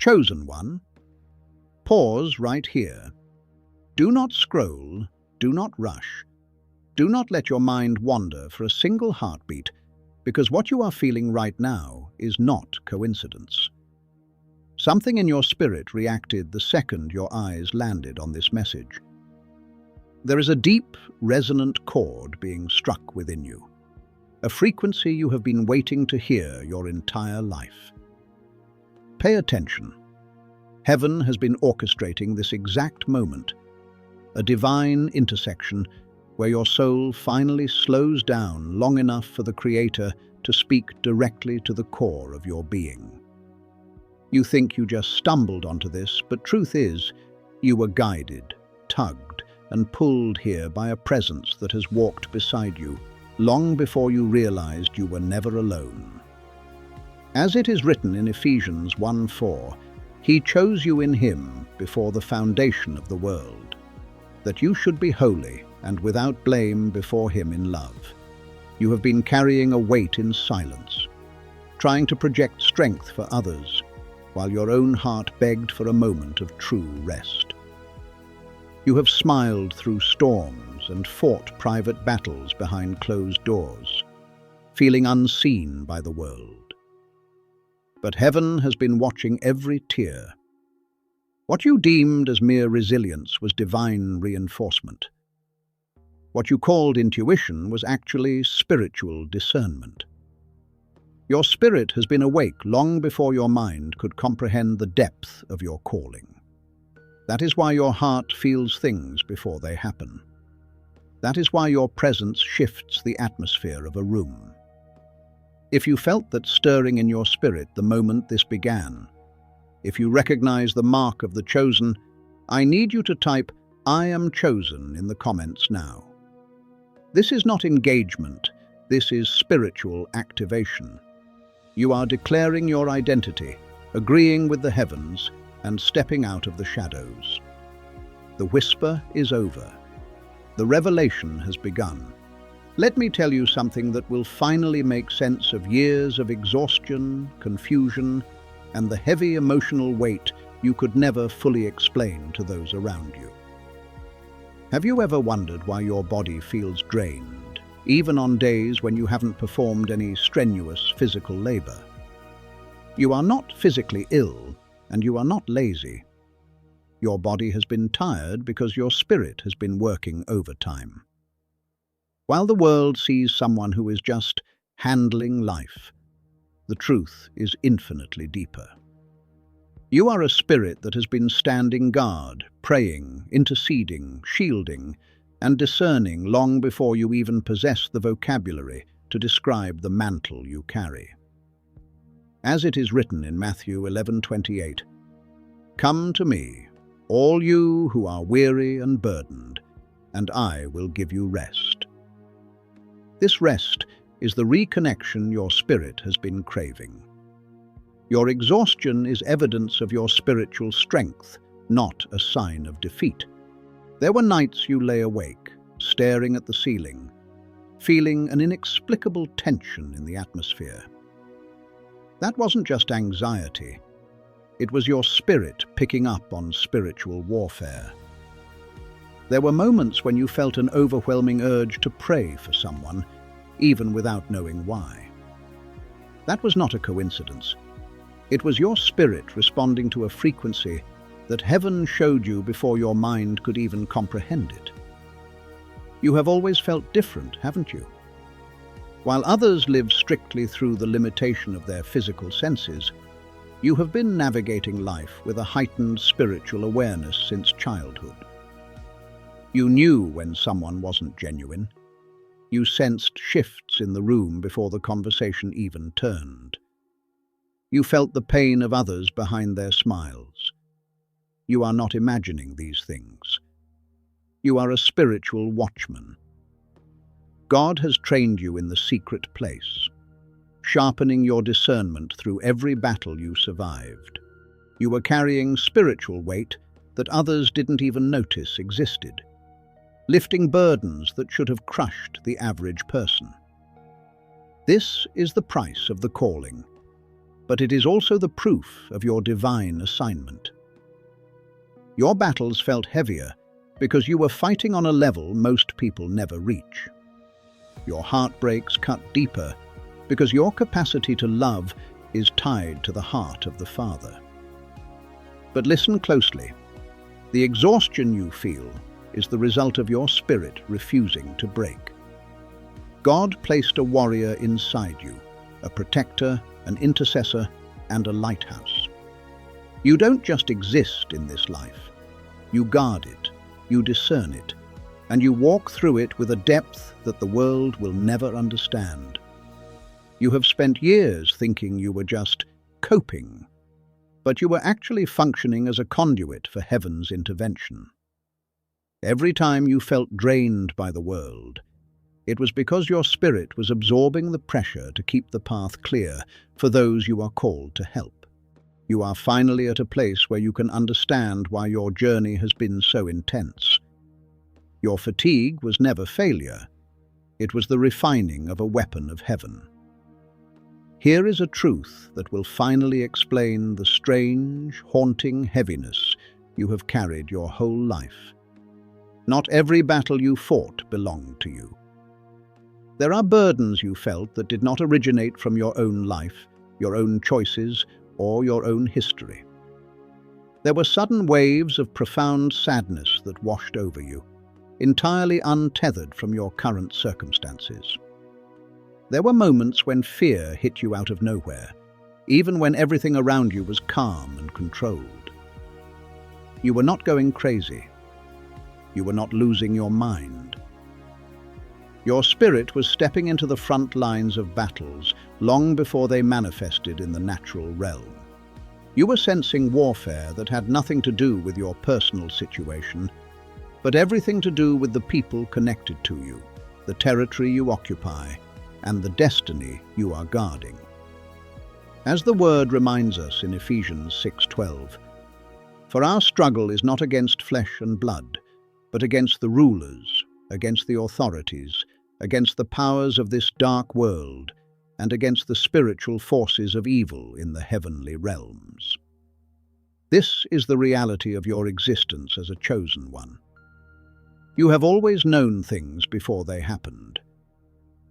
Chosen one, pause right here. Do not scroll, do not rush. Do not let your mind wander for a single heartbeat, because what you are feeling right now is not coincidence. Something in your spirit reacted the second your eyes landed on this message. There is a deep, resonant chord being struck within you, a frequency you have been waiting to hear your entire life. Pay attention. Heaven has been orchestrating this exact moment, a divine intersection where your soul finally slows down long enough for the Creator to speak directly to the core of your being. You think you just stumbled onto this, but truth is, you were guided, tugged, and pulled here by a presence that has walked beside you long before you realized you were never alone. As it is written in Ephesians 1:4, He chose you in Him before the foundation of the world, that you should be holy and without blame before Him in love. You have been carrying a weight in silence, trying to project strength for others, while your own heart begged for a moment of true rest. You have smiled through storms and fought private battles behind closed doors, feeling unseen by the world. But heaven has been watching every tear. What you deemed as mere resilience was divine reinforcement. What you called intuition was actually spiritual discernment. Your spirit has been awake long before your mind could comprehend the depth of your calling. That is why your heart feels things before they happen. That is why your presence shifts the atmosphere of a room. If you felt that stirring in your spirit the moment this began, if you recognize the mark of the chosen, I need you to type, "I am chosen" in the comments now. This is not engagement, this is spiritual activation. You are declaring your identity, agreeing with the heavens, and stepping out of the shadows. The whisper is over. The revelation has begun. Let me tell you something that will finally make sense of years of exhaustion, confusion, and the heavy emotional weight you could never fully explain to those around you. Have you ever wondered why your body feels drained, even on days when you haven't performed any strenuous physical labor? You are not physically ill, and you are not lazy. Your body has been tired because your spirit has been working overtime. While the world sees someone who is just handling life, the truth is infinitely deeper. You are a spirit that has been standing guard, praying, interceding, shielding, and discerning long before you even possess the vocabulary to describe the mantle you carry. As it is written in Matthew 11:28, "Come to me, all you who are weary and burdened, and I will give you rest." This rest is the reconnection your spirit has been craving. Your exhaustion is evidence of your spiritual strength, not a sign of defeat. There were nights you lay awake, staring at the ceiling, feeling an inexplicable tension in the atmosphere. That wasn't just anxiety. It was your spirit picking up on spiritual warfare. There were moments when you felt an overwhelming urge to pray for someone, even without knowing why. That was not a coincidence. It was your spirit responding to a frequency that heaven showed you before your mind could even comprehend it. You have always felt different, haven't you? While others live strictly through the limitation of their physical senses, you have been navigating life with a heightened spiritual awareness since childhood. You knew when someone wasn't genuine. You sensed shifts in the room before the conversation even turned. You felt the pain of others behind their smiles. You are not imagining these things. You are a spiritual watchman. God has trained you in the secret place, sharpening your discernment through every battle you survived. You were carrying spiritual weight that others didn't even notice existed, lifting burdens that should have crushed the average person. This is the price of the calling. but it is also the proof of your divine assignment. Your battles felt heavier because you were fighting on a level most people never reach. Your heartbreaks cut deeper because your capacity to love is tied to the heart of the Father. But listen closely. The exhaustion you feel is the result of your spirit refusing to break. God placed a warrior inside you, a protector, an intercessor, and a lighthouse. You don't just exist in this life. You guard it, you discern it, and you walk through it with a depth that the world will never understand. You have spent years thinking you were just coping, but you were actually functioning as a conduit for heaven's intervention. Every time you felt drained by the world, it was because your spirit was absorbing the pressure to keep the path clear for those you are called to help. You are finally at a place where you can understand why your journey has been so intense. Your fatigue was never failure. It was the refining of a weapon of heaven. Here is a truth that will finally explain the strange, haunting heaviness you have carried your whole life. Not every battle you fought belonged to you. There are burdens you felt that did not originate from your own life, your own choices, or your own history. There were sudden waves of profound sadness that washed over you, entirely untethered from your current circumstances. There were moments when fear hit you out of nowhere, even when everything around you was calm and controlled. You were not going crazy. You were not losing your mind. Your spirit was stepping into the front lines of battles long before they manifested in the natural realm. You were sensing warfare that had nothing to do with your personal situation, but everything to do with the people connected to you, the territory you occupy, and the destiny you are guarding. As the word reminds us in Ephesians 6:12, "For our struggle is not against flesh and blood, but against the rulers, against the authorities, against the powers of this dark world, and against the spiritual forces of evil in the heavenly realms." This is the reality of your existence as a chosen one. You have always known things before they happened.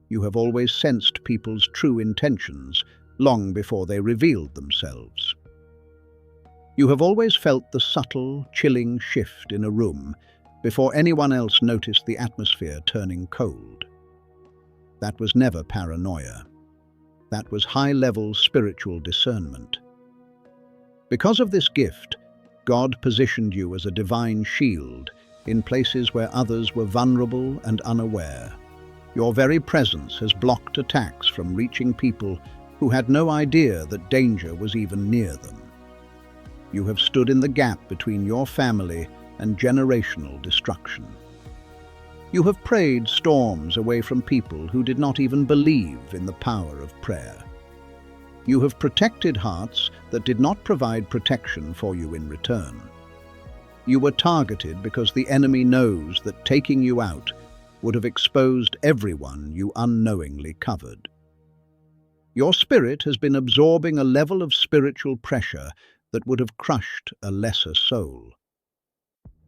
You have always sensed people's true intentions long before they revealed themselves. You have always felt the subtle, chilling shift in a room before anyone else noticed the atmosphere turning cold. That was never paranoia. That was high-level spiritual discernment. Because of this gift, God positioned you as a divine shield in places where others were vulnerable and unaware. Your very presence has blocked attacks from reaching people who had no idea that danger was even near them. You have stood in the gap between your family and generational destruction. You have prayed storms away from people who did not even believe in the power of prayer. You have protected hearts that did not provide protection for you in return. You were targeted because the enemy knows that taking you out would have exposed everyone you unknowingly covered. Your spirit has been absorbing a level of spiritual pressure that would have crushed a lesser soul.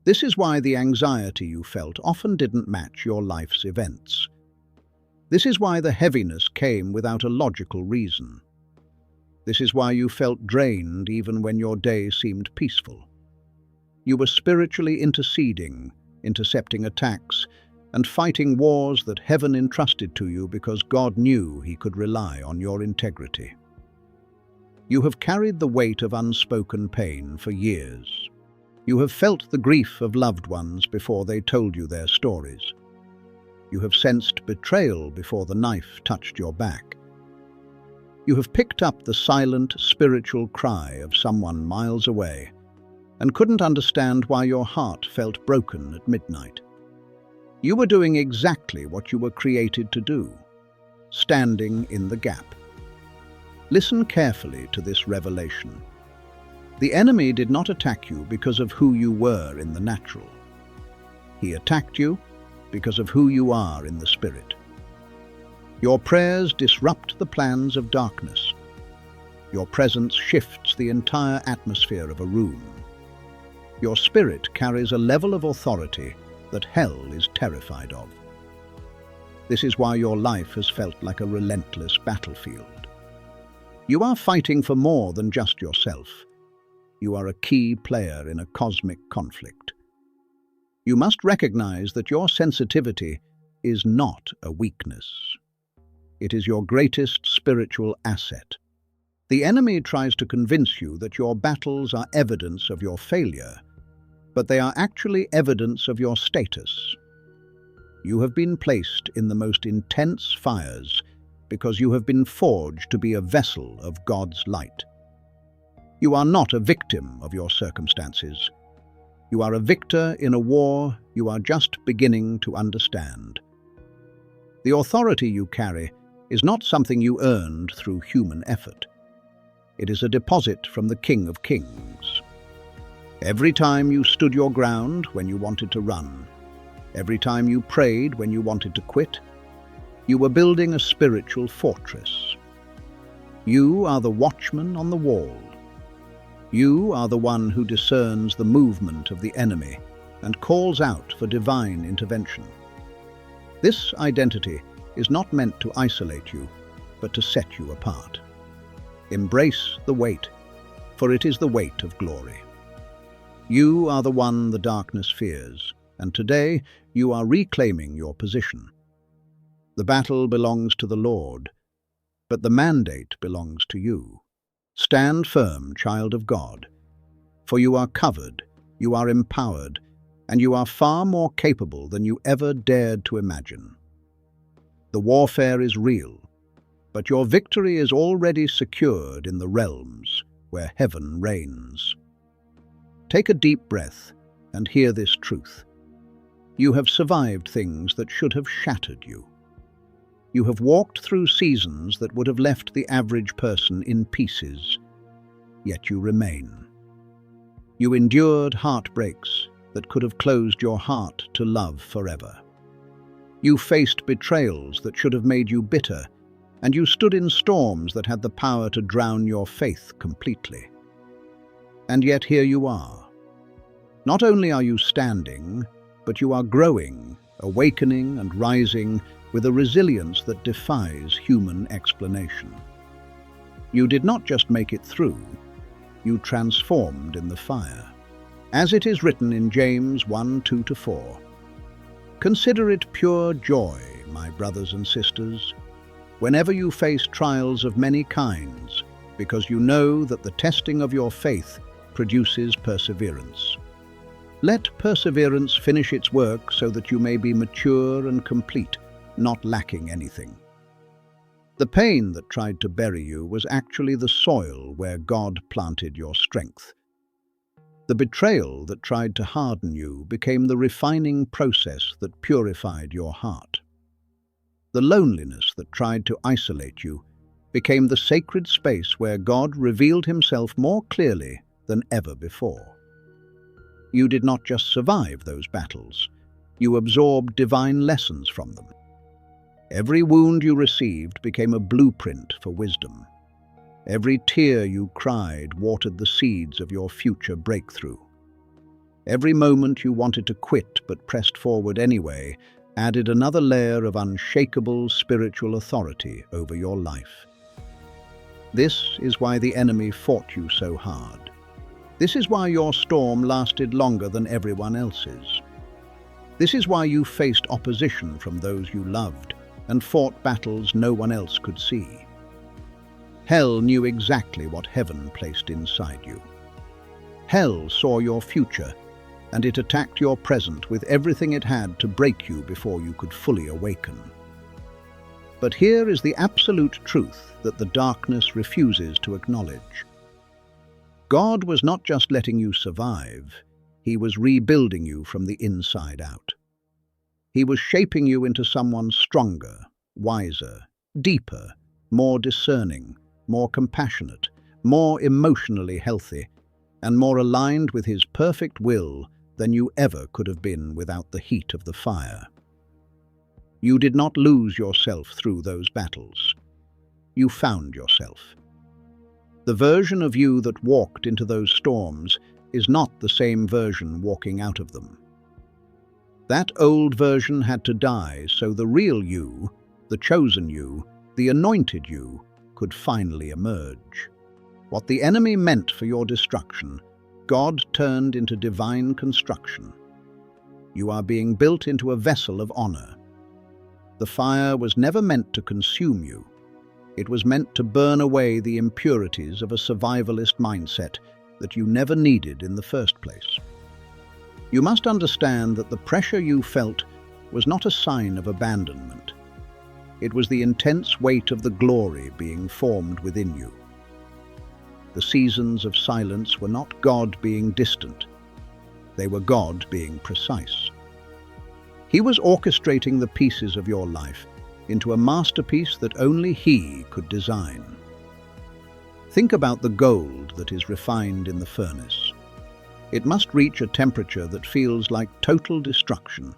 This is why the anxiety you felt often didn't match your life's events. This is why the heaviness came without a logical reason. This is why you felt drained even when your day seemed peaceful. You were spiritually interceding, intercepting attacks, and fighting wars that heaven entrusted to you because God knew He could rely on your integrity. You have carried the weight of unspoken pain for years. You have felt the grief of loved ones before they told you their stories. You have sensed betrayal before the knife touched your back. You have picked up the silent, spiritual cry of someone miles away and couldn't understand why your heart felt broken at midnight. You were doing exactly what you were created to do, standing in the gap. Listen carefully to this revelation. The enemy did not attack you because of who you were in the natural. He attacked you because of who you are in the spirit. Your prayers disrupt the plans of darkness. Your presence shifts the entire atmosphere of a room. Your spirit carries a level of authority that hell is terrified of. This is why your life has felt like a relentless battlefield. You are fighting for more than just yourself. You are a key player in a cosmic conflict. You must recognize that your sensitivity is not a weakness. It is your greatest spiritual asset. The enemy tries to convince you that your battles are evidence of your failure, but they are actually evidence of your status. You have been placed in the most intense fires because you have been forged to be a vessel of God's light. You are not a victim of your circumstances. You are a victor in a war you are just beginning to understand. The authority you carry is not something you earned through human effort. It is a deposit from the King of Kings. Every time you stood your ground when you wanted to run, every time you prayed when you wanted to quit, you were building a spiritual fortress. You are the watchman on the wall. You are the one who discerns the movement of the enemy and calls out for divine intervention. This identity is not meant to isolate you, but to set you apart. Embrace the weight, for it is the weight of glory. You are the one the darkness fears, and today you are reclaiming your position. The battle belongs to the Lord, but the mandate belongs to you. Stand firm, child of God, for you are covered, you are empowered, and you are far more capable than you ever dared to imagine. The warfare is real, but your victory is already secured in the realms where heaven reigns. Take a deep breath and hear this truth. You have survived things that should have shattered you. You have walked through seasons that would have left the average person in pieces, yet you remain. You endured heartbreaks that could have closed your heart to love forever. You faced betrayals that should have made you bitter, and you stood in storms that had the power to drown your faith completely. And yet here you are. Not only are you standing, but you are growing, awakening and rising with a resilience that defies human explanation. You did not just make it through, you transformed in the fire. As it is written in James 1:2-4, "Consider it pure joy, my brothers and sisters, whenever you face trials of many kinds, because you know that the testing of your faith produces perseverance. Let perseverance finish its work so that you may be mature and complete, not lacking anything." The pain that tried to bury you was actually the soil where God planted your strength. The betrayal that tried to harden you became the refining process that purified your heart. The loneliness that tried to isolate you became the sacred space where God revealed himself more clearly than ever before. You did not just survive those battles, you absorbed divine lessons from them. Every wound you received became a blueprint for wisdom. Every tear you cried watered the seeds of your future breakthrough. Every moment you wanted to quit but pressed forward anyway added another layer of unshakable spiritual authority over your life. This is why the enemy fought you so hard. This is why your storm lasted longer than everyone else's. This is why you faced opposition from those you loved and fought battles no one else could see. Hell knew exactly what heaven placed inside you. Hell saw your future, and it attacked your present with everything it had to break you before you could fully awaken. But here is the absolute truth that the darkness refuses to acknowledge. God was not just letting you survive, he was rebuilding you from the inside out. He was shaping you into someone stronger, wiser, deeper, more discerning, more compassionate, more emotionally healthy, and more aligned with his perfect will than you ever could have been without the heat of the fire. You did not lose yourself through those battles. You found yourself. The version of you that walked into those storms is not the same version walking out of them. That old version had to die so the real you, the chosen you, the anointed you, could finally emerge. What the enemy meant for your destruction, God turned into divine construction. You are being built into a vessel of honor. The fire was never meant to consume you. It was meant to burn away the impurities of a survivalist mindset that you never needed in the first place. You must understand that the pressure you felt was not a sign of abandonment. It was the intense weight of the glory being formed within you. The seasons of silence were not God being distant. They were God being precise. He was orchestrating the pieces of your life into a masterpiece that only He could design. Think about the gold that is refined in the furnace. It must reach a temperature that feels like total destruction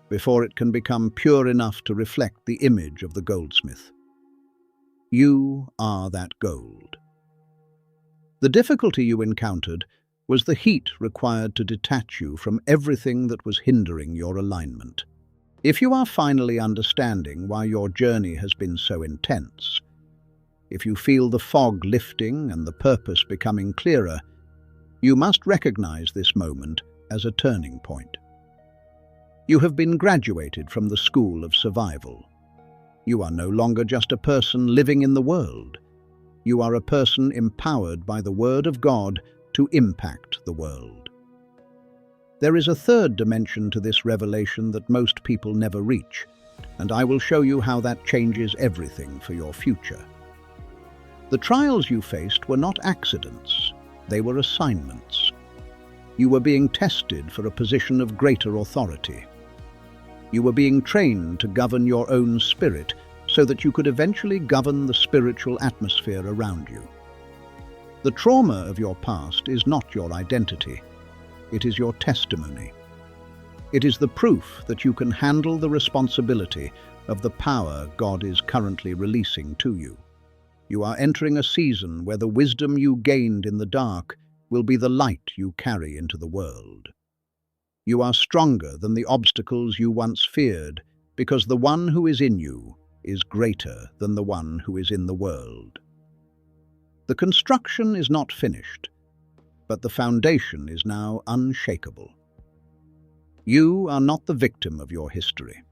before it can become pure enough to reflect the image of the goldsmith. You are that gold. The difficulty you encountered was the heat required to detach you from everything that was hindering your alignment. If you are finally understanding why your journey has been so intense, if you feel the fog lifting and the purpose becoming clearer, you must recognize this moment as a turning point. You have been graduated from the school of survival. You are no longer just a person living in the world. You are a person empowered by the Word of God to impact the world. There is a third dimension to this revelation that most people never reach, and I will show you how that changes everything for your future. The trials you faced were not accidents, they were assignments. You were being tested for a position of greater authority. You were being trained to govern your own spirit so that you could eventually govern the spiritual atmosphere around you. The trauma of your past is not your identity. It is your testimony. It is the proof that you can handle the responsibility of the power God is currently releasing to you. You are entering a season where the wisdom you gained in the dark will be the light you carry into the world. You are stronger than the obstacles you once feared because the one who is in you is greater than the one who is in the world. The construction is not finished, but the foundation is now unshakable. You are not the victim of your history.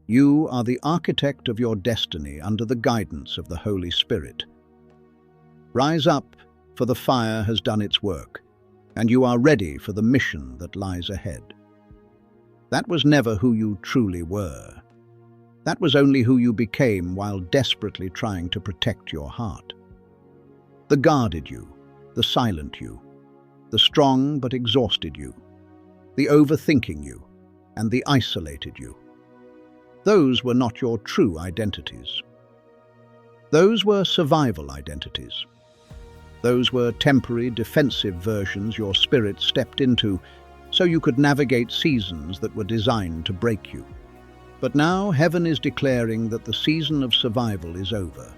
You are the architect of your destiny under the guidance of the Holy Spirit. Rise up, for the fire has done its work, and you are ready for the mission that lies ahead. That was never who you truly were. That was only who you became while desperately trying to protect your heart. The guarded you, the silent you, the strong but exhausted you, the overthinking you, and the isolated you. Those were not your true identities. Those were survival identities. Those were temporary, defensive versions your spirit stepped into so you could navigate seasons that were designed to break you. But now heaven is declaring that the season of survival is over.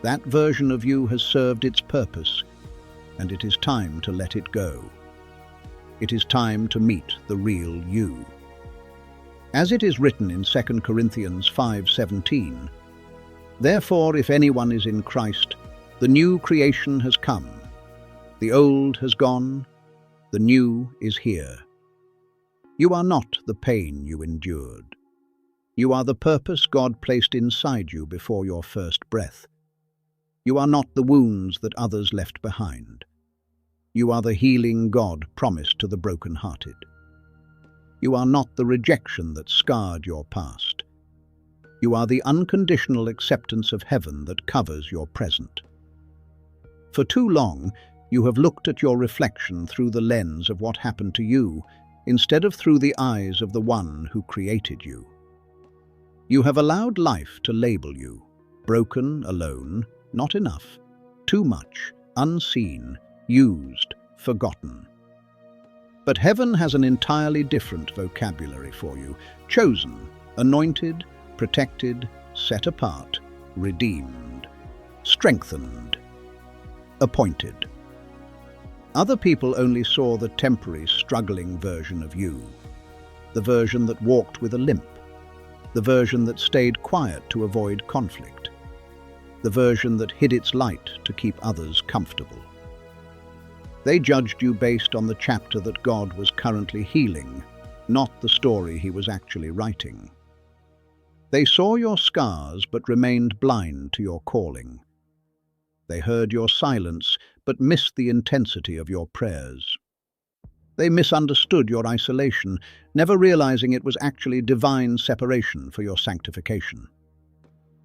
That version of you has served its purpose, and it is time to let it go. It is time to meet the real you. As it is written in 2 Corinthians 5:17, "Therefore, if anyone is in Christ, the new creation has come. The old has gone, the new is here." You are not the pain you endured. You are the purpose God placed inside you before your first breath. You are not the wounds that others left behind. You are the healing God promised to the brokenhearted. You are not the rejection that scarred your past. You are the unconditional acceptance of heaven that covers your present. For too long, you have looked at your reflection through the lens of what happened to you, instead of through the eyes of the one who created you. You have allowed life to label you: broken, alone, not enough, too much, unseen, used, forgotten. But heaven has an entirely different vocabulary for you: chosen, anointed, protected, set apart, redeemed, strengthened. appointed. Other people only saw the temporary, struggling version of you, the version that walked with a limp, the version that stayed quiet to avoid conflict, the version that hid its light to keep others comfortable. They judged you based on the chapter that God was currently healing, not the story he was actually writing. They saw your scars but remained blind to your calling. They heard your silence but missed the intensity of your prayers. They misunderstood your isolation, never realizing it was actually divine separation for your sanctification.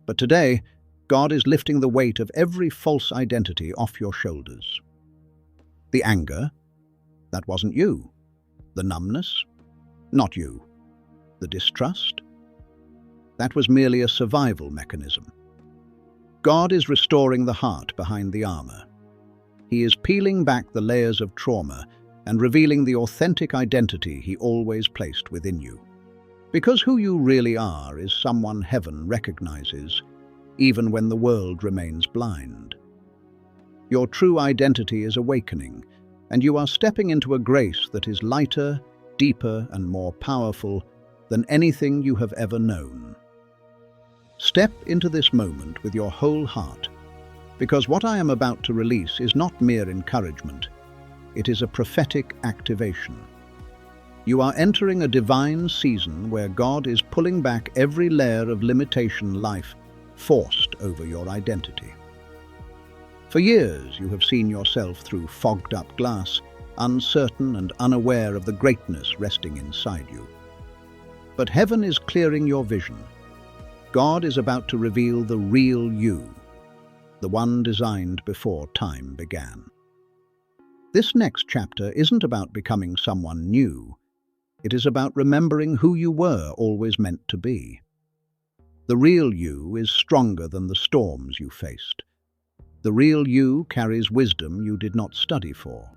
But today, God is lifting the weight of every false identity off your shoulders. The anger, that wasn't you. The numbness, not you. The distrust, that was merely a survival mechanism. God is restoring the heart behind the armor. He is peeling back the layers of trauma and revealing the authentic identity he always placed within you. Because who you really are is someone heaven recognizes, even when the world remains blind. Your true identity is awakening, and you are stepping into a grace that is lighter, deeper, and more powerful than anything you have ever known. Step into this moment with your whole heart, because what I am about to release is not mere encouragement. It is a prophetic activation. You are entering a divine season where God is pulling back every layer of limitation life forced over your identity. For years, you have seen yourself through fogged-up glass, uncertain and unaware of the greatness resting inside you. But heaven is clearing your vision. God is about to reveal the real you, the one designed before time began. This next chapter isn't about becoming someone new. It is about remembering who you were always meant to be. The real you is stronger than the storms you faced. The real you carries wisdom you did not study for.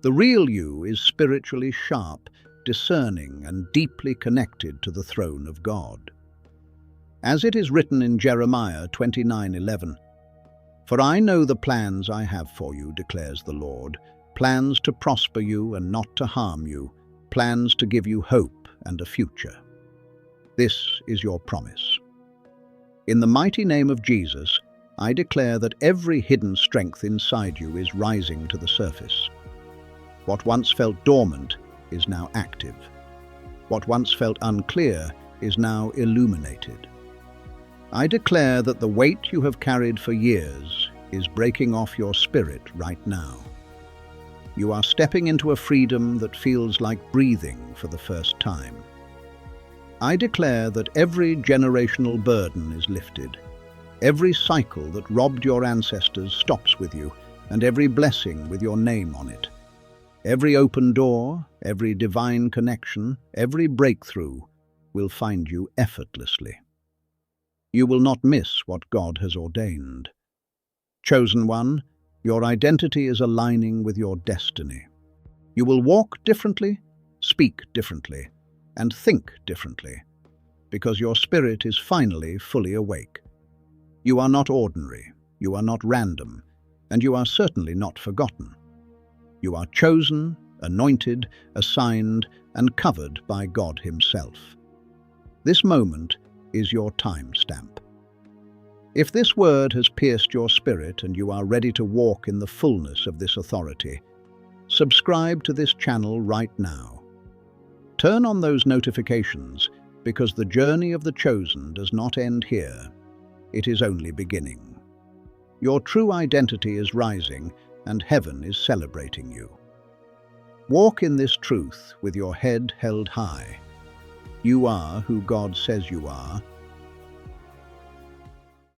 The real you is spiritually sharp, discerning, and deeply connected to the throne of God. As it is written in Jeremiah 29:11, "For I know the plans I have for you, declares the Lord, plans to prosper you and not to harm you, plans to give you hope and a future." This is your promise. In the mighty name of Jesus, I declare that every hidden strength inside you is rising to the surface. What once felt dormant is now active. What once felt unclear is now illuminated. I declare that the weight you have carried for years is breaking off your spirit right now. You are stepping into a freedom that feels like breathing for the first time. I declare that every generational burden is lifted. Every cycle that robbed your ancestors stops with you, and every blessing with your name on it. Every open door, every divine connection, every breakthrough will find you effortlessly. You will not miss what God has ordained. Chosen one, your identity is aligning with your destiny. You will walk differently, speak differently, and think differently, because your spirit is finally fully awake. You are not ordinary, you are not random, and you are certainly not forgotten. You are chosen, anointed, assigned, and covered by God Himself. This moment is your time stamp. If this word has pierced your spirit and you are ready to walk in the fullness of this authority, subscribe to this channel right now. Turn on those notifications, because the journey of the chosen does not end here. It is only beginning. Your true identity is rising, and heaven is celebrating you. Walk in this truth with your head held high. You are who God says you are,